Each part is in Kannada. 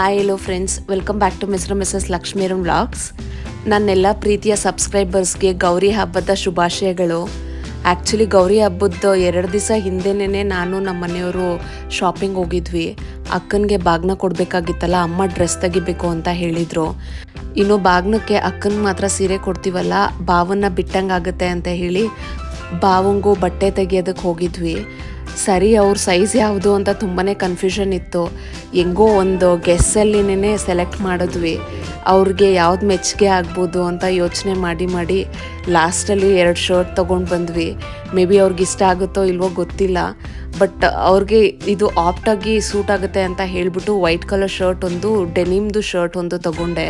Hi hello friends, welcome back to mister missus Lakshmiran vlogs. ನನ್ನೆಲ್ಲ ಪ್ರೀತಿಯ ಸಬ್ಸ್ಕ್ರೈಬರ್ಸ್ಗೆ ಗೌರಿ ಹಬ್ಬದ ಶುಭಾಶಯಗಳು. ಆ್ಯಕ್ಚುಲಿ ಗೌರಿ ಹಬ್ಬದ 2 ದಿವಸ ಹಿಂದೆನೇ ನಾನು ನಮ್ಮ ಮನೆಯವರು ಶಾಪಿಂಗ್ ಹೋಗಿದ್ವಿ. ಅಕ್ಕನಿಗೆ ಬಾಗ್ನ ಕೊಡಬೇಕಾಗಿತ್ತಲ್ಲ, ಅಮ್ಮ ಡ್ರೆಸ್ ತೆಗಿಬೇಕು ಅಂತ ಹೇಳಿದರು. ಇನ್ನು ಬಾಗ್ನಕ್ಕೆ ಅಕ್ಕನಿಗೆ ಮಾತ್ರ ಸೀರೆ ಕೊಡ್ತೀವಲ್ಲ, ಬಾವನ್ನ ಬಿಟ್ಟಂಗೆ ಆಗುತ್ತೆ ಅಂತ ಹೇಳಿ ಬಾವಂಗೂ ಬಟ್ಟೆ ತೆಗಿಯೋದಕ್ಕೆ ಹೋಗಿದ್ವಿ. ಸರಿ, ಅವ್ರ ಸೈಜ್ ಯಾವುದು ಅಂತ ತುಂಬಾ ಕನ್ಫ್ಯೂಷನ್ ಇತ್ತು. ಹೆಂಗೋ ಒಂದು ಗೆಸ್ಸಲ್ಲಿನೇ ಸೆಲೆಕ್ಟ್ ಮಾಡಿದ್ವಿ. ಅವ್ರಿಗೆ ಯಾವ್ದು ಮೆಚ್ಚುಗೆ ಆಗ್ಬೋದು ಅಂತ ಯೋಚನೆ ಮಾಡಿ ಲಾಸ್ಟಲ್ಲಿ 2 ಶರ್ಟ್ ತೊಗೊಂಡು ಬಂದ್ವಿ. ಮೇ ಬಿ ಅವ್ರಿಗೆ ಇಷ್ಟ ಆಗುತ್ತೋ ಇಲ್ವೋ ಗೊತ್ತಿಲ್ಲ, ಬಟ್ ಅವ್ರಿಗೆ ಇದು ಆಪ್ಟಾಗಿ ಸೂಟ್ ಆಗುತ್ತೆ ಅಂತ ಹೇಳಿಬಿಟ್ಟು ವೈಟ್ ಕಲರ್ ಶರ್ಟ್ ಒಂದು, ಡೆನಿಮ್ದು ಶರ್ಟ್ ಒಂದು ತೊಗೊಂಡೆ.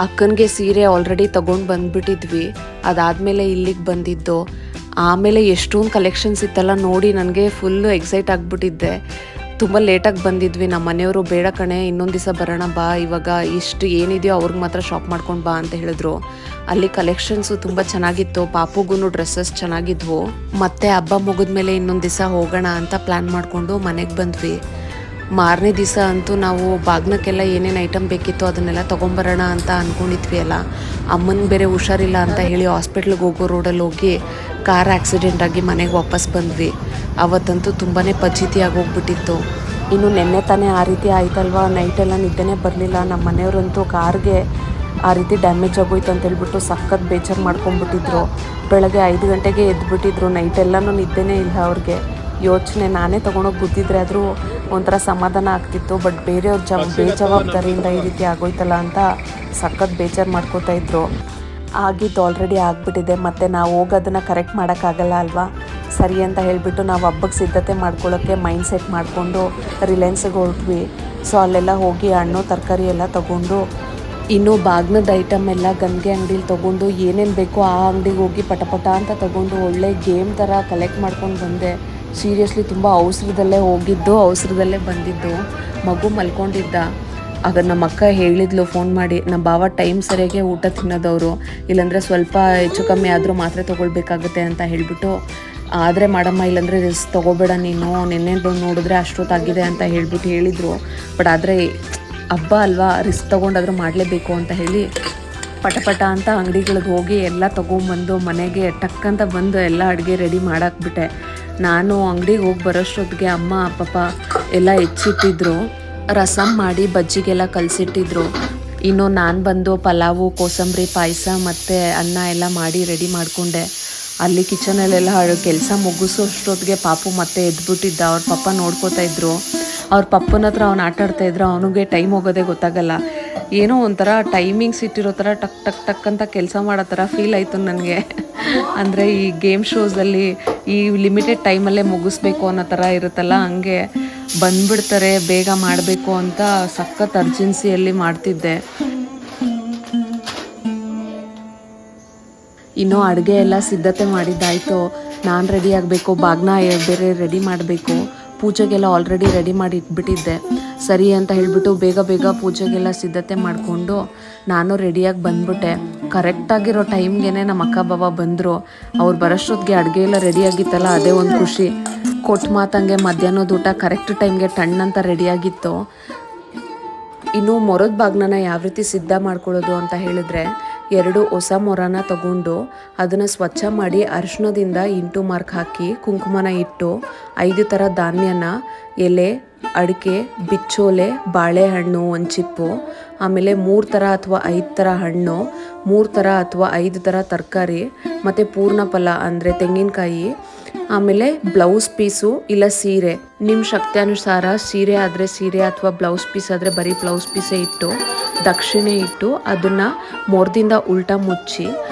ಅಕ್ಕನಿಗೆ ಸೀರೆ ಆಲ್ರೆಡಿ ತೊಗೊಂಡು ಬಂದುಬಿಟ್ಟಿದ್ವಿ. ಅದಾದಮೇಲೆ ಇಲ್ಲಿಗೆ ಬಂದಿದ್ದು. ಆಮೇಲೆ ಎಷ್ಟೊಂದು ಕಲೆಕ್ಷನ್ಸ್ ಇತ್ತಲ್ಲ ನೋಡಿ, ನನಗೆ ಫುಲ್ಲು ಎಕ್ಸೈಟ್ ಆಗಿಬಿಟ್ಟಿದ್ದೆ. ತುಂಬ ಲೇಟಾಗಿ ಬಂದಿದ್ವಿ. ನಮ್ಮ ಮನೆಯವರು ಬೇಡ ಕಣೆ, ಇನ್ನೊಂದು ದಿವಸ ಬರೋಣ ಬಾ, ಇವಾಗ ಇಷ್ಟು ಏನಿದೆಯೋ ಅವ್ರಿಗೆ ಮಾತ್ರ ಶಾಪ್ ಮಾಡ್ಕೊಂಡು ಬಾ ಅಂತ ಹೇಳಿದ್ರು. ಅಲ್ಲಿ ಕಲೆಕ್ಷನ್ಸು ತುಂಬ ಚೆನ್ನಾಗಿತ್ತು. ಪಾಪುಗೂ ಡ್ರೆಸ್ಸಸ್ ಚೆನ್ನಾಗಿದ್ವು. ಮತ್ತು ಹಬ್ಬ ಮುಗಿದ್ಮೇಲೆ ಇನ್ನೊಂದು ದಿವಸ ಹೋಗೋಣ ಅಂತ ಪ್ಲ್ಯಾನ್ ಮಾಡಿಕೊಂಡು ಮನೆಗೆ ಬಂದ್ವಿ. ಮಾರನೇ ದಿವಸ ಅಂತೂ ನಾವು ಬಾಗ್ನಕ್ಕೆಲ್ಲ ಏನೇನು ಐಟಮ್ ಬೇಕಿತ್ತು ಅದನ್ನೆಲ್ಲ ತೊಗೊಂಬರೋಣ ಅಂತ ಅಂದ್ಕೊಂಡಿದ್ವಿ ಅಲ್ಲ. ಅಮ್ಮನಿಗೆ ಬೇರೆ ಹುಷಾರಿಲ್ಲ ಅಂತ ಹೇಳಿ ಹಾಸ್ಪಿಟ್ಲಿಗೆ ಹೋಗೋ ರೋಡಲ್ಲಿ ಹೋಗಿ ಕಾರ್ ಆಕ್ಸಿಡೆಂಟ್ ಆಗಿ ಮನೆಗೆ ವಾಪಸ್ ಬಂದ್ವಿ. ಅವತ್ತಂತೂ ತುಂಬಾ ಫಜೀತಿ ಆಗೋಗ್ಬಿಟ್ಟಿತ್ತು. ಇನ್ನು ನೆನ್ನೆ ತಾನೇ ಆ ರೀತಿ ಆಯ್ತಲ್ವ, ನೈಟೆಲ್ಲ ನಿದ್ದೆನೇ ಬರಲಿಲ್ಲ. ನಮ್ಮ ಮನೆಯವರಂತೂ ಕಾರ್ಗೆ ಆ ರೀತಿ ಡ್ಯಾಮೇಜ್ ಆಗೋಯ್ತು ಅಂತ ಹೇಳ್ಬಿಟ್ಟು ಸಖತ್ ಬೇಜಾರು ಮಾಡ್ಕೊಂಡ್ಬಿಟ್ಟಿದ್ರು. ಬೆಳಗ್ಗೆ 5 ಗಂಟೆಗೆ ಎದ್ಬಿಟ್ಟಿದ್ರು. ನೈಟೆಲ್ಲನೂ ನಿದ್ದೆನೇ ಇಲ್ಲ ಅವ್ರಿಗೆ. ಯೋಚನೆ ನಾನೇ ತೊಗೊಂಡೋಗಿ ಗುದ್ದಿದ್ರೆ ಆದರೂ ಒಂಥರ ಸಮಾಧಾನ ಆಗ್ತಿತ್ತು. ಬಟ್ ಬೇರೆಯವ್ರ ಬೇಜವಾಬ್ದಾರಿಯಿಂದ ಈ ರೀತಿ ಆಗೋಯ್ತಲ್ಲ ಅಂತ ಸಖತ್ ಬೇಜಾರು ಮಾಡ್ಕೋತಾ ಇದ್ರು. ಆಗಿದ್ದು ಆಲ್ರೆಡಿ ಆಗಿಬಿಟ್ಟಿದೆ, ಮತ್ತು ನಾವು ಹೋಗೋದನ್ನು ಕರೆಕ್ಟ್ ಮಾಡೋಕ್ಕಾಗಲ್ಲ ಅಲ್ವಾ. ಸರಿ ಅಂತ ಹೇಳಿಬಿಟ್ಟು ನಾವು ಹಬ್ಬಕ್ಕೆ ಸಿದ್ಧತೆ ಮಾಡ್ಕೊಳ್ಳೋಕ್ಕೆ ಮೈಂಡ್ ಸೆಟ್ ಮಾಡಿಕೊಂಡು ರಿಲಯನ್ಸಿಗೆ ಹೊರಟ್ವಿ. ಸೊ ಅಲ್ಲೆಲ್ಲ ಹೋಗಿ ಹಣ್ಣು ತರಕಾರಿ ಎಲ್ಲ ತೊಗೊಂಡು, ಇನ್ನೂ ಬಾಗ್ನದ ಐಟಮ್ ಎಲ್ಲ ಗಂಗೆ ಅಂಗಡೀಲಿ ತೊಗೊಂಡು ಏನೇನು ಬೇಕೋ ಆ ಅಂಗಡಿಗೆ ಹೋಗಿ ಪಟ ಅಂತ ತೊಗೊಂಡು ಒಳ್ಳೆ ಗೇಮ್ ಥರ ಕಲೆಕ್ಟ್ ಮಾಡ್ಕೊಂಡು ಬಂದೆ. ಸೀರಿಯಸ್ಲಿ ತುಂಬ ಅವಸರದಲ್ಲೇ ಹೋಗಿದ್ದು, ಅವಸರದಲ್ಲೇ ಬಂದಿದ್ದು. ಮಗು ಮಲ್ಕೊಂಡಿದ್ದ. ಆಗ ನಮ್ಮ ಅಕ್ಕ ಹೇಳಿದ್ಲು ಫೋನ್ ಮಾಡಿ, ನಮ್ಮ ಬಾವ ಟೈಮ್ ಸರಿಯಾಗೆ ಊಟ ತಿನ್ನೋದವರು, ಇಲ್ಲಾಂದರೆ ಸ್ವಲ್ಪ ಹೆಚ್ಚು ಕಮ್ಮಿ ಆದರೂ ಮಾತ್ರೆ ತೊಗೊಳ್ಬೇಕಾಗುತ್ತೆ ಅಂತ ಹೇಳಿಬಿಟ್ಟು, ಆದರೆ ಮಾಡಮ್ಮ ಇಲ್ಲಾಂದರೆ ರಿಸ್ಕ್ ತೊಗೋಬೇಡ ನೀನು, ನಿನ್ನೆ ನೋಡಿದ್ರೆ ಅಷ್ಟೊತ್ತಾಗಿದೆ ಅಂತ ಹೇಳ್ಬಿಟ್ಟು ಹೇಳಿದರು. ಬಟ್ ಆದರೆ ಹಬ್ಬ ಅಲ್ವಾ, ರಿಸ್ಕ್ ತೊಗೊಂಡಾದರೂ ಮಾಡಲೇಬೇಕು ಅಂತ ಹೇಳಿ ಪಟ ಅಂತ ಅಂಗಡಿಗಳಿಗೆ ಹೋಗಿ ಎಲ್ಲ ತೊಗೊಂಬಂದು ಮನೆಗೆ ಟಕ್ಕಂತ ಬಂದು ಎಲ್ಲ ಅಡುಗೆ ರೆಡಿ ಮಾಡಾಕ್ಬಿಟ್ಟೆ. ನಾನು ಅಂಗಡಿಗೆ ಹೋಗಿ ಬರೋಷ್ಟೊತ್ತಿಗೆ ಅಮ್ಮ ಪಾಪ ಎಲ್ಲ ಹೆಚ್ಚಿಟ್ಟಿದ್ರು. ರಸಮ್ ಮಾಡಿ ಬಜ್ಜಿಗೆಲ್ಲ ಕಲಸಿಟ್ಟಿದ್ರು. ಇನ್ನು ನಾನು ಬಂದು ಪಲಾವು, ಕೋಸಂಬರಿ ಪಾಯಸ ಮತ್ತು ಅನ್ನ ಎಲ್ಲ ಮಾಡಿ ರೆಡಿ ಮಾಡಿಕೊಂಡೆ. ಅಲ್ಲಿ ಕಿಚನಲ್ಲೆಲ್ಲ ಕೆಲಸ ಮುಗಿಸೋ ಅಷ್ಟೊತ್ತಿಗೆ ಪಾಪು ಮತ್ತೆ ಎದ್ಬಿಟ್ಟಿದ್ದ. ಅವ್ರ ಪಪ್ಪ ನೋಡ್ಕೋತಾ ಇದ್ರು. ಅವ್ರ ಪಪ್ಪನ ಹತ್ರ ಅವ್ನು ಆಟಾಡ್ತಾಯಿದ್ರು. ಅವನಿಗೆ ಟೈಮ್ ಹೋಗೋದೇ ಗೊತ್ತಾಗಲ್ಲ. ಏನೋ ಒಂಥರ ಟೈಮಿಂಗ್ಸ್ ಇಟ್ಟಿರೋ ಥರ ಟಕ್ ಅಂತ ಕೆಲಸ ಮಾಡೋ ಥರ ಫೀಲ್ ಆಯಿತು ನನಗೆ. ಅಂದರೆ ಈ ಗೇಮ್ ಶೋಸಲ್ಲಿ ಈ ಲಿಮಿಟೆಡ್ ಟೈಮಲ್ಲೇ ಮುಗಿಸ್ಬೇಕು ಅನ್ನೋ ಥರ ಇರುತ್ತಲ್ಲ, ಹಂಗೆ ಬಂದುಬಿಡ್ತಾರೆ, ಬೇಗ ಮಾಡಬೇಕು ಅಂತ ಸಖತ್ ಅರ್ಜೆನ್ಸಿಯಲ್ಲಿ ಮಾಡ್ತಿದ್ದೆ. ಇನ್ನೂ ಅಡುಗೆ ಎಲ್ಲ ಸಿದ್ಧತೆ ಮಾಡಿದ್ದಾಯಿತು. ನಾನು ರೆಡಿ ಆಗಬೇಕು, ಬಾಗ್ನ ಬೇರೆ ರೆಡಿ ಮಾಡಬೇಕು. ಪೂಜೆಗೆಲ್ಲ ಆಲ್ರೆಡಿ ರೆಡಿ ಮಾಡಿ ಇಟ್ಬಿಟ್ಟಿದ್ದೆ. ಸರಿ ಅಂತ ಹೇಳಿಬಿಟ್ಟು ಬೇಗ ಪೂಜೆಗೆಲ್ಲ ಸಿದ್ಧತೆ ಮಾಡಿಕೊಂಡು ನಾನು ರೆಡಿಯಾಗಿ ಬಂದ್ಬಿಟ್ಟೆ. ಕರೆಕ್ಟಾಗಿರೋ ಟೈಮ್ಗೆ ನಮ್ಮ ಅಕ್ಕ ಬಾವ ಬಂದರು. ಅವ್ರು ಬರೋಷ್ಟೊತ್ತಿಗೆ ಅಡುಗೆ ಎಲ್ಲ ರೆಡಿಯಾಗಿತ್ತಲ್ಲ, ಅದೇ ಒಂದು ಖುಷಿ. ಕೊಟ್ಟು ಮಾತಂಗೆ ಮಧ್ಯಾಹ್ನದ ಊಟ ಕರೆಕ್ಟ್ ಟೈಮ್ಗೆ ಟಣ್ಣಂತ ರೆಡಿಯಾಗಿತ್ತು. ಇನ್ನು ಮೊರದ ಬಾಗ್ನನ ಯಾವ ರೀತಿ ಸಿದ್ಧ ಮಾಡ್ಕೊಳ್ಳೋದು ಅಂತ ಹೇಳಿದ್ರೆ, 2 ಹೊಸ ಮೊರನ ತಗೊಂಡು ಅದನ್ನು ಸ್ವಚ್ಛ ಮಾಡಿ ಅರಿಶಿಣದಿಂದ ಇಂಟು ಮಾರ್ಕ್ ಹಾಕಿ ಕುಂಕುಮನ ಇಟ್ಟು 5 ಥರ ಧಾನ್ಯನ, ಎಲೆ, ಅಡಿಕೆ, ಬಿಚ್ಚೋಲೆ, ಬಾಳೆಹಣ್ಣು, ಒಂದು ಚಿಪ್ಪು, ಆಮೇಲೆ 3 ಥರ ಅಥವಾ 5 ಥರ ಹಣ್ಣು, 3 ಥರ ಅಥವಾ 5 ಥರ ತರಕಾರಿ, ಮತ್ತು ಪೂರ್ಣ ಫಲ ಅಂದರೆ ತೆಂಗಿನಕಾಯಿ, ಆಮೇಲೆ ಬ್ಲೌಸ್ ಪೀಸು ಇಲ್ಲ ಸೀರೆ, ನಿಮ್ಮ ಶಕ್ತಿಯಾನುಸಾರ ಸೀರೆ ಆದರೆ ಸೀರೆ ಅಥವಾ ಬ್ಲೌಸ್ ಪೀಸ್ ಆದರೆ ಬರೀ ಬ್ಲೌಸ್ ಪೀಸೇ ಇಟ್ಟು ದಕ್ಷಿಣೆ ಇಟ್ಟು ಅದನ್ನು ಮೊರದಿಂದ ಉಲ್ಟಾ ಮುಚ್ಚಿ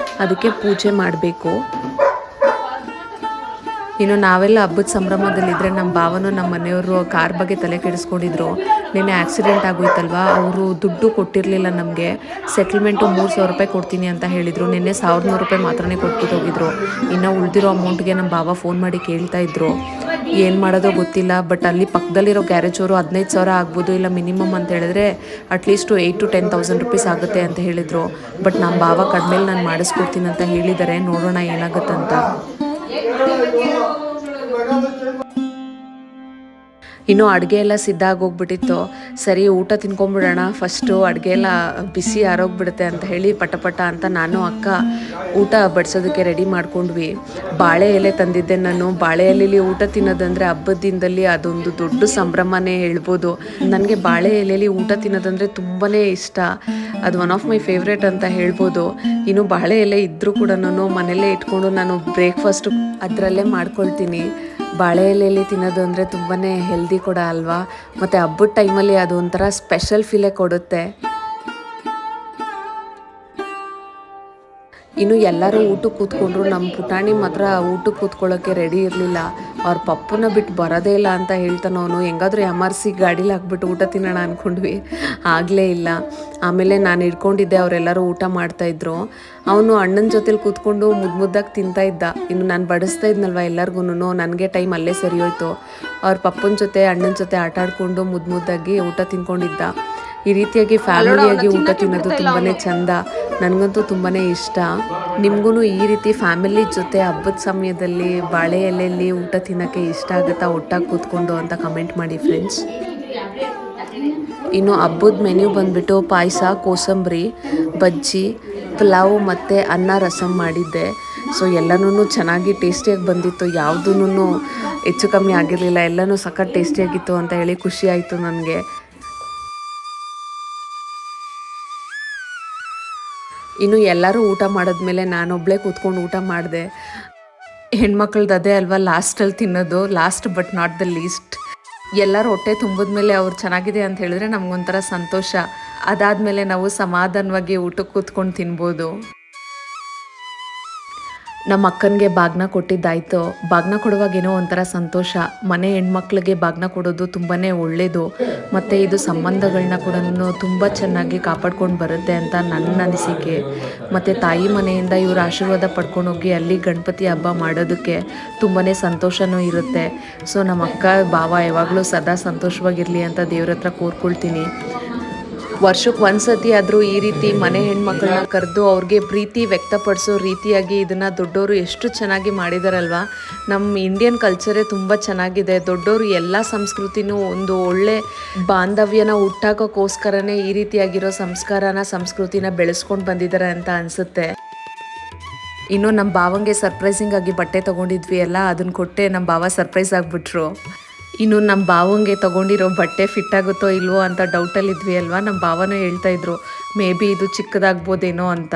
ಅದಕ್ಕೆ ಪೂಜೆ ಮಾಡಬೇಕು. ಇನ್ನು ನಾವೆಲ್ಲ ಹಬ್ಬದ ಸಂಭ್ರಮದಲ್ಲಿದ್ದರೆ ನಮ್ಮ ಭಾವನೂ ನಮ್ಮ ಮನೆಯವರು ಕಾರ್ ಬಗ್ಗೆ ತಲೆ ಕೆಡಿಸ್ಕೊಂಡಿದ್ರು. ನಿನ್ನೆ ಆಕ್ಸಿಡೆಂಟ್ ಆಗೋಯ್ತಲ್ವ, ಅವರು ದುಡ್ಡು ಕೊಟ್ಟಿರಲಿಲ್ಲ ನಮಗೆ. ಸೆಟಲ್ಮೆಂಟು 3,000 ರೂಪಾಯಿ ಕೊಡ್ತೀನಿ ಅಂತ ಹೇಳಿದರು. ನಿನ್ನೆ 1,100 ರೂಪಾಯಿ ಮಾತ್ರನೇ ಕೊಟ್ಬಿಟ್ಟು ಹೋಗಿದ್ರು. ಇನ್ನು ಉಳಿದಿರೋ ಅಮೌಂಟ್ಗೆ ನಮ್ಮ ಭಾವ ಫೋನ್ ಮಾಡಿ ಕೇಳ್ತಾ ಇದ್ರು. ಏನು ಮಾಡೋದೋ ಗೊತ್ತಿಲ್ಲ. ಬಟ್ ಅಲ್ಲಿ ಪಕ್ಕದಲ್ಲಿರೋ ಗ್ಯಾರೇಜ್ ಅವರು 15,000 ಆಗ್ಬೋದು, ಇಲ್ಲ ಮಿನಿಮಮ್ ಅಂತ ಹೇಳಿದ್ರೆ ಅಟ್ಲೀಸ್ಟು 8,000 to 10,000 ರೂಪೀಸ್ ಆಗುತ್ತೆ ಅಂತ ಹೇಳಿದರು. ಬಟ್ ನಮ್ಮ ಭಾವ ಕಡಿಮೆ ನಾನು ಮಾಡಿಸ್ಕೊಡ್ತೀನಿ ಅಂತ ಹೇಳಿದ್ದಾರೆ. ನೋಡೋಣ ಏನಾಗುತ್ತಂತ. ಇನ್ನೂ ಅಡುಗೆ ಎಲ್ಲ ಸಿದ್ಧ ಆಗೋಗ್ಬಿಟ್ಟಿತ್ತು. ಸರಿ ಊಟ ತಿನ್ಕೊಂಬಿಡೋಣ ಫಸ್ಟು, ಅಡುಗೆ ಎಲ್ಲ ಬಿಸಿ ಆರೋಗ್ಬಿಡುತ್ತೆ ಅಂತ ಹೇಳಿ ಪಟ ಅಂತ ನಾನು ಅಕ್ಕ ಊಟ ಬಡಿಸೋದಕ್ಕೆ ರೆಡಿ ಮಾಡ್ಕೊಂಡ್ವಿ. ಬಾಳೆ ಎಲೆ ತಂದಿದ್ದೆ ನಾನು. ಬಾಳೆ ಎಲೆಯಲ್ಲಿ ಊಟ ತಿನ್ನೋದಂದರೆ ಹಬ್ಬದ ದಿನದಲ್ಲಿ ಅದೊಂದು ದೊಡ್ಡ ಸಂಭ್ರಮನೇ ಹೇಳ್ಬೋದು. ನನಗೆ ಬಾಳೆ ಎಲೆಯಲ್ಲಿ ಊಟ ತಿನ್ನೋದಂದರೆ ತುಂಬಾ ಇಷ್ಟ. ಅದು ಒನ್ ಆಫ್ ಮೈ ಫೇವ್ರೇಟ್ ಅಂತ ಹೇಳ್ಬೋದು. ಇನ್ನು ಬಾಳೆ ಎಲೆ ಇದ್ದರೂ ಕೂಡ ಮನೆಯಲ್ಲೇ ಇಟ್ಕೊಂಡು ನಾನು ಬ್ರೇಕ್ಫಾಸ್ಟು ಅದರಲ್ಲೇ ಮಾಡ್ಕೊಳ್ತೀನಿ. ಬಾಳೆ ಎಲೆಯಲ್ಲಿ ತಿನ್ನೋದು ಅಂದರೆ ತುಂಬಾ ಹೆಲ್ದಿ ಕೂಡ ಅಲ್ವಾ, ಮತ್ತು ಹಬ್ಬದ ಟೈಮಲ್ಲಿ ಅದು ಒಂಥರ ಸ್ಪೆಷಲ್ ಫೀಲೇ ಕೊಡುತ್ತೆ. ಇನ್ನು ಎಲ್ಲರೂ ಊಟಕ್ಕೆ ಕೂತ್ಕೊಂಡ್ರು. ನಮ್ಮ ಪುಟಾಣಿ ಮಾತ್ರ ಊಟಕ್ಕೆ ಕೂತ್ಕೊಳ್ಳೋಕ್ಕೆ ರೆಡಿ ಇರಲಿಲ್ಲ. ಅವ್ರ ಪಪ್ಪನ ಬಿಟ್ಟು ಬರೋದೇ ಇಲ್ಲ ಅಂತ ಹೇಳ್ತಾನೆ ಅವನು. ಹೆಂಗಾದ್ರೂ MRC ಗಾಡೀಲಿ ಹಾಕ್ಬಿಟ್ಟು ಊಟ ತಿನ್ನೋಣ ಅಂದ್ಕೊಂಡ್ವಿ, ಆಗಲೇ ಇಲ್ಲ. ಆಮೇಲೆ ನಾನು ಇಟ್ಕೊಂಡಿದ್ದೆ, ಅವರೆಲ್ಲರೂ ಊಟ ಮಾಡ್ತಾಯಿದ್ರು. ಅವನು ಅಣ್ಣನ ಜೊತೆಲಿ ಕೂತ್ಕೊಂಡು ಮುದ್ದಾಗಿ ತಿಂತಾಯಿದ್ದ. ಇನ್ನು ನಾನು ಬಡಿಸ್ತಾ ಇದ್ನಲ್ವ ಎಲ್ಲರಿಗೂ, ನನಗೆ ಟೈಮ್ ಅಲ್ಲೇ ಸರಿ ಹೋಯ್ತು. ಅವ್ರ ಪಪ್ಪನ ಜೊತೆ ಅಣ್ಣನ ಜೊತೆ ಆಟ ಆಡ್ಕೊಂಡು ಮುದ್ದಾಗಿ ಊಟ ತಿನ್ಕೊಂಡಿದ್ದ. ಈ ರೀತಿಯಾಗಿ ಫ್ಯಾಮಿಲಿಯಾಗಿ ಊಟ ತಿನ್ನೋದು ತುಂಬಾ ಚೆಂದ. ನನಗಂತೂ ತುಂಬಾ ಇಷ್ಟ. ನಿಮಗೂ ಈ ರೀತಿ ಫ್ಯಾಮಿಲಿ ಜೊತೆ ಹಬ್ಬದ ಸಮಯದಲ್ಲಿ ಬಾಳೆ ಎಲೆಯಲ್ಲಿ ಊಟ ತಿನ್ನೋಕ್ಕೆ ಇಷ್ಟ ಆಗುತ್ತಾ ಒಟ್ಟಾಗಿ ಕೂತ್ಕೊಂಡು ಅಂತ ಕಮೆಂಟ್ ಮಾಡಿ ಫ್ರೆಂಡ್ಸ್. ಇನ್ನು ಹಬ್ಬದ ಮೆನ್ಯೂ ಬಂದುಬಿಟ್ಟು ಪಾಯಸ, ಕೋಸಂಬರಿ, ಬಜ್ಜಿ, ಪಲಾವು ಮತ್ತು ಅನ್ನ ರಸಮ್ ಮಾಡಿದ್ದೆ. ಸೊ ಎಲ್ಲನೂ ಚೆನ್ನಾಗಿ ಟೇಸ್ಟಿಯಾಗಿ ಬಂದಿತ್ತು. ಯಾವುದೂ ಹೆಚ್ಚು ಕಮ್ಮಿ ಆಗಿರಲಿಲ್ಲ. ಎಲ್ಲನೂ ಸಖತ್ ಟೇಸ್ಟಿಯಾಗಿತ್ತು ಅಂತ ಹೇಳಿ ಖುಷಿ ಆಯಿತು ನನಗೆ. ಇನ್ನು ಎಲ್ಲರೂ ಊಟ ಮಾಡಿದ್ಮೇಲೆ ನಾನೊಬ್ಬಳೇ ಕೂತ್ಕೊಂಡು ಊಟ ಮಾಡಿದೆ. ಹೆಣ್ಮಕ್ಳದ್ದು ಅದೇ ಅಲ್ವಾ ಲಾಸ್ಟಲ್ಲಿ ತಿನ್ನೋದು, last but not the least. ಎಲ್ಲರೂ ಹೊಟ್ಟೆ ತುಂಬಿದ್ಮೇಲೆ ಅವ್ರು ಚೆನ್ನಾಗಿದೆ ಅಂತ ಹೇಳಿದ್ರೆ ನಮಗೊಂಥರ ಸಂತೋಷ. ಅದಾದಮೇಲೆ ನಾವು ಸಮಾಧಾನವಾಗಿ ಊಟಕ್ಕೆ ಕೂತ್ಕೊಂಡು ತಿನ್ಬೋದು. ನಮ್ಮ ಅಕ್ಕನಿಗೆ ಬಾಗ್ನ ಕೊಟ್ಟಿದ್ದಾಯಿತು. ಬಾಗ್ನ ಕೊಡುವಾಗ ಏನೋ ಒಂಥರ ಸಂತೋಷ. ಮನೆ ಹೆಣ್ಮಕ್ಳಿಗೆ ಬಾಗ್ನ ಕೊಡೋದು ತುಂಬಾ ಒಳ್ಳೆಯದು, ಮತ್ತು ಇದು ಸಂಬಂಧಗಳನ್ನ ಕೂಡ ತುಂಬ ಚೆನ್ನಾಗಿ ಕಾಪಾಡ್ಕೊಂಡು ಬರುತ್ತೆ ಅಂತ ನನ್ನ ಅನಿಸಿಕೆ. ಮತ್ತು ತಾಯಿ ಮನೆಯಿಂದ ಇವ್ರ ಆಶೀರ್ವಾದ ಪಡ್ಕೊಂಡು ಹೋಗಿ ಅಲ್ಲಿ ಗಣಪತಿ ಹಬ್ಬ ಮಾಡೋದಕ್ಕೆ ತುಂಬಾ ಸಂತೋಷವೂ ಇರುತ್ತೆ. ಸೊ ನಮ್ಮ ಅಕ್ಕ ಭಾವ ಯಾವಾಗಲೂ ಸದಾ ಸಂತೋಷವಾಗಿರಲಿ ಅಂತ ದೇವ್ರ ಹತ್ರ ಕೋರ್ಕೊಳ್ತೀನಿ. ವರ್ಷಕ್ಕೆ ಒಂದ್ಸತಿ ಆದರೂ ಈ ರೀತಿ ಮನೆ ಹೆಣ್ಮಕ್ಳನ್ನ ಕರೆದು ಅವ್ರಿಗೆ ಪ್ರೀತಿ ವ್ಯಕ್ತಪಡಿಸೋ ರೀತಿಯಾಗಿ ಇದನ್ನು ದೊಡ್ಡವರು ಎಷ್ಟು ಚೆನ್ನಾಗಿ ಮಾಡಿದಾರಲ್ವ. ನಮ್ಮ ಇಂಡಿಯನ್ ಕಲ್ಚರೇ ತುಂಬ ಚೆನ್ನಾಗಿದೆ. ದೊಡ್ಡವರು ಎಲ್ಲ ಸಂಸ್ಕೃತಿನೂ ಒಂದು ಒಳ್ಳೆ ಬಾಂಧವ್ಯನ ಹುಟ್ಟಾಕೋಕ್ಕೋಸ್ಕರನೇ ಈ ರೀತಿಯಾಗಿರೋ ಸಂಸ್ಕೃತಿನ ಬೆಳೆಸ್ಕೊಂಡು ಬಂದಿದ್ದಾರೆ ಅಂತ ಅನಿಸುತ್ತೆ. ಇನ್ನು ನಮ್ಮ ಭಾವಂಗೆ ಸರ್ಪ್ರೈಸಿಂಗ್ ಆಗಿ ಬಟ್ಟೆ ತೊಗೊಂಡಿದ್ವಿ ಅಲ್ಲ, ಅದನ್ನು ಕೊಟ್ಟೆ ನಮ್ಮ ಭಾವ ಸರ್ಪ್ರೈಸ್ ಆಗಿಬಿಟ್ರು. ಇನ್ನು ನಮ್ಮ ಭಾವಂಗೆ ತೊಗೊಂಡಿರೋ ಬಟ್ಟೆ ಫಿಟ್ ಆಗುತ್ತೋ ಇಲ್ವೋ ಅಂತ ಡೌಟಲ್ಲಿದ್ವಿ ಅಲ್ವಾ. ನಮ್ಮ ಭಾವನೂ ಹೇಳ್ತಾಯಿದ್ರು ಮೇ ಬಿ ಇದು ಚಿಕ್ಕದಾಗ್ಬೋದೇನೋ ಅಂತ.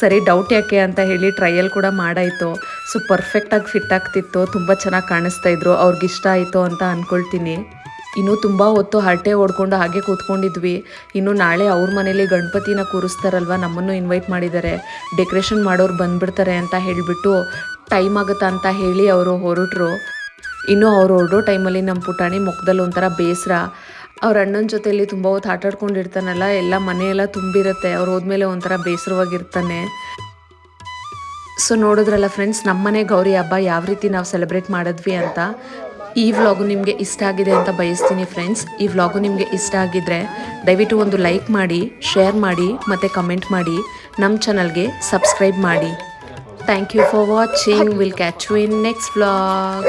ಸರಿ ಡೌಟ್ ಯಾಕೆ ಅಂತ ಹೇಳಿ ಟ್ರಯಲ್ ಕೂಡ ಮಾಡಾಯಿತು. ಸೊ ಪರ್ಫೆಕ್ಟಾಗಿ ಫಿಟ್ ಆಗ್ತಿತ್ತು, ತುಂಬ ಚೆನ್ನಾಗಿ ಕಾಣಿಸ್ತಾಯಿದ್ರು. ಅವ್ರಿಗಿಷ್ಟ ಆಯಿತು ಅಂತ ಅಂದ್ಕೊಳ್ತೀನಿ. ಇನ್ನು ತುಂಬ ಹೊತ್ತು ಹರಟೆ ಹೊಡ್ಕೊಂಡು ಹಾಗೆ ಕೂತ್ಕೊಂಡಿದ್ವಿ. ಇನ್ನು ನಾಳೆ ಅವ್ರ ಮನೇಲಿ ಗಣಪತಿನ ಕೂರಿಸ್ತಾರಲ್ವ, ನಮ್ಮನ್ನು ಇನ್ವೈಟ್ ಮಾಡಿದ್ದಾರೆ. ಡೆಕೋರೇಷನ್ ಮಾಡೋರು ಬಂದುಬಿಡ್ತಾರೆ ಅಂತ ಹೇಳಿಬಿಟ್ಟು ಟೈಮ್ ಆಗುತ್ತಾ ಅಂತ ಹೇಳಿ ಅವರು ಹೊರಟರು. ಇನ್ನು ಅವ್ರು ಹೊರಡೋ ಟೈಮಲ್ಲಿ ನಮ್ಮ ಪುಟಾಣಿ ಮುಖದಲ್ಲಿ ಒಂಥರ ಬೇಸರ. ಅವ್ರ ಅಣ್ಣನ ಜೊತೆಯಲ್ಲಿ ತುಂಬ ಹೊತ್ತು ಆಟಾಡ್ಕೊಂಡಿರ್ತಾನಲ್ಲ, ಎಲ್ಲ ಮನೆಯೆಲ್ಲ ತುಂಬಿರುತ್ತೆ. ಅವ್ರು ಹೋದ್ಮೇಲೆ ಒಂಥರ ಬೇಸರವಾಗಿರ್ತಾನೆ. ಸೊ ನೋಡಿದ್ರಲ್ಲ ಫ್ರೆಂಡ್ಸ್, ನಮ್ಮನೆ ಗೌರಿ ಹಬ್ಬ ಯಾವ ರೀತಿ ನಾವು ಸೆಲೆಬ್ರೇಟ್ ಮಾಡಿದ್ವಿ ಅಂತ. ಈ ವ್ಲಾಗು ನಿಮಗೆ ಇಷ್ಟ ಆಗಿದೆ ಅಂತ ಬಯಸ್ತೀನಿ ಫ್ರೆಂಡ್ಸ್. ಈ ವ್ಲಾಗು ನಿಮಗೆ ಇಷ್ಟ ಆಗಿದ್ದರೆ ದಯವಿಟ್ಟು ಒಂದು ಲೈಕ್ ಮಾಡಿ, ಶೇರ್ ಮಾಡಿ ಮತ್ತು ಕಮೆಂಟ್ ಮಾಡಿ. ನಮ್ಮ ಚಾನಲ್ಗೆ ಸಬ್ಸ್ಕ್ರೈಬ್ ಮಾಡಿ. Thank you for watching. Will catch you in next vlog.